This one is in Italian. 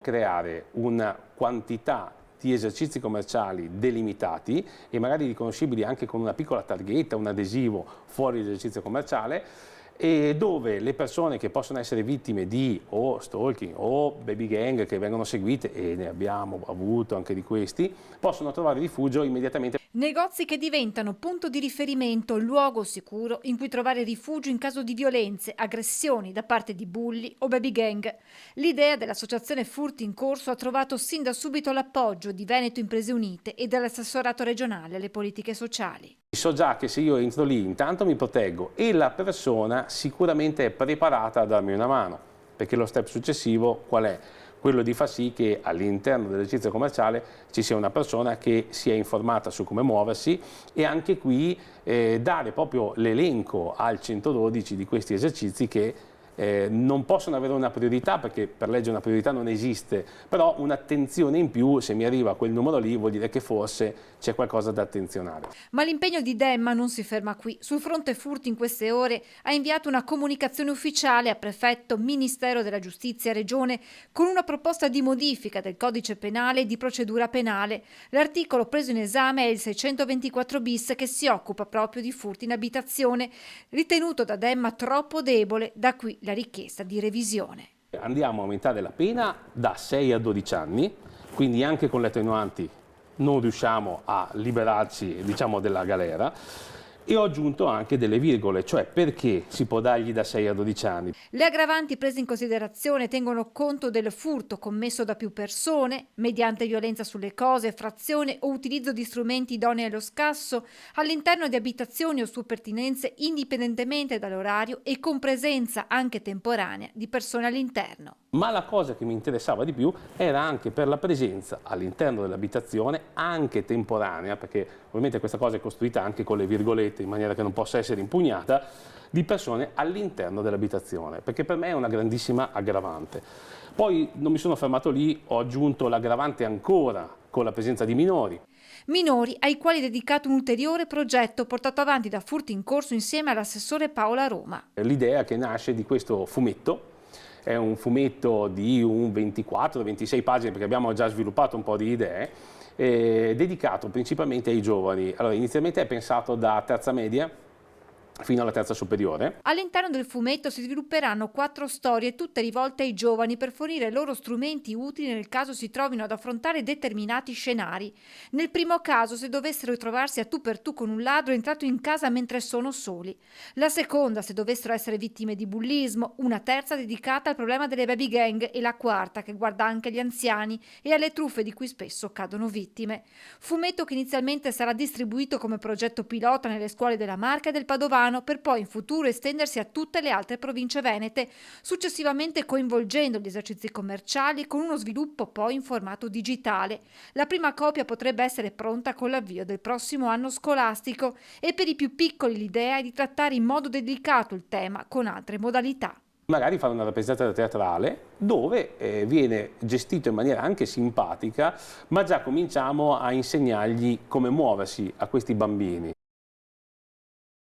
creare una quantità di esercizi commerciali delimitati e magari riconoscibili anche con una piccola targhetta, un adesivo fuori l'esercizio commerciale, e dove le persone che possono essere vittime di o stalking o baby gang che vengono seguite, e ne abbiamo avuto anche di questi, possono trovare rifugio immediatamente. Negozi che diventano punto di riferimento, luogo sicuro in cui trovare rifugio in caso di violenze, aggressioni da parte di bulli o baby gang. L'idea dell'associazione Furti in Corso ha trovato sin da subito l'appoggio di Veneto Imprese Unite e dell'assessorato regionale alle politiche sociali. So già che se io entro lì intanto mi proteggo e la persona sicuramente è preparata a darmi una mano, perché lo step successivo qual è? Quello di far sì che all'interno dell'esercizio commerciale ci sia una persona che sia informata su come muoversi e anche qui dare proprio l'elenco al 112 di questi esercizi che non possono avere una priorità, perché per legge una priorità non esiste, però un'attenzione in più, se mi arriva quel numero lì vuol dire che forse c'è qualcosa da attenzionare. Ma l'impegno di Demma non si ferma qui. Sul fronte Furti in queste ore ha inviato una comunicazione ufficiale a prefetto, Ministero della Giustizia, Regione, con una proposta di modifica del codice penale e di procedura penale. L'articolo preso in esame è il 624 bis, che si occupa proprio di furti in abitazione, ritenuto da Demma troppo debole, da qui la richiesta di revisione. Andiamo a aumentare la pena da 6 a 12 anni, quindi anche con le attenuanti non riusciamo a liberarci, diciamo, della galera. E ho aggiunto anche delle virgole, cioè perché si può dargli da 6 a 12 anni. Le aggravanti prese in considerazione tengono conto del furto commesso da più persone, mediante violenza sulle cose, frazione o utilizzo di strumenti idonei allo scasso, all'interno di abitazioni o su pertinenze indipendentemente dall'orario e con presenza anche temporanea di persone all'interno. Ma la cosa che mi interessava di più era anche per la presenza all'interno dell'abitazione, anche temporanea, perché ovviamente questa cosa è costruita anche con le virgolette in maniera che non possa essere impugnata, di persone all'interno dell'abitazione, perché per me è una grandissima aggravante. Poi non mi sono fermato lì, ho aggiunto l'aggravante ancora con la presenza di minori. Minori ai quali è dedicato un ulteriore progetto portato avanti da Furti in Corso insieme all'assessore Paola Roma. L'idea che nasce di questo fumetto, è un fumetto di un 24-26 pagine, perché abbiamo già sviluppato un po' di idee, dedicato principalmente ai giovani. Allora, inizialmente è pensato da terza media fino alla terza superiore. All'interno del fumetto si svilupperanno 4 storie, tutte rivolte ai giovani per fornire loro strumenti utili nel caso si trovino ad affrontare determinati scenari. Nel primo caso, se dovessero ritrovarsi a tu per tu con un ladro entrato in casa mentre sono soli. La seconda, se dovessero essere vittime di bullismo. Una terza dedicata al problema delle baby gang e la quarta che guarda anche gli anziani e alle truffe di cui spesso cadono vittime. Fumetto che inizialmente sarà distribuito come progetto pilota nelle scuole della Marca e del Padovano, per poi in futuro estendersi a tutte le altre province venete, successivamente coinvolgendo gli esercizi commerciali con uno sviluppo poi in formato digitale. La prima copia potrebbe essere pronta con l'avvio del prossimo anno scolastico e per i più piccoli l'idea è di trattare in modo dedicato il tema con altre modalità. Magari fare una rappresentazione teatrale dove viene gestito in maniera anche simpatica, ma già cominciamo a insegnargli come muoversi a questi bambini.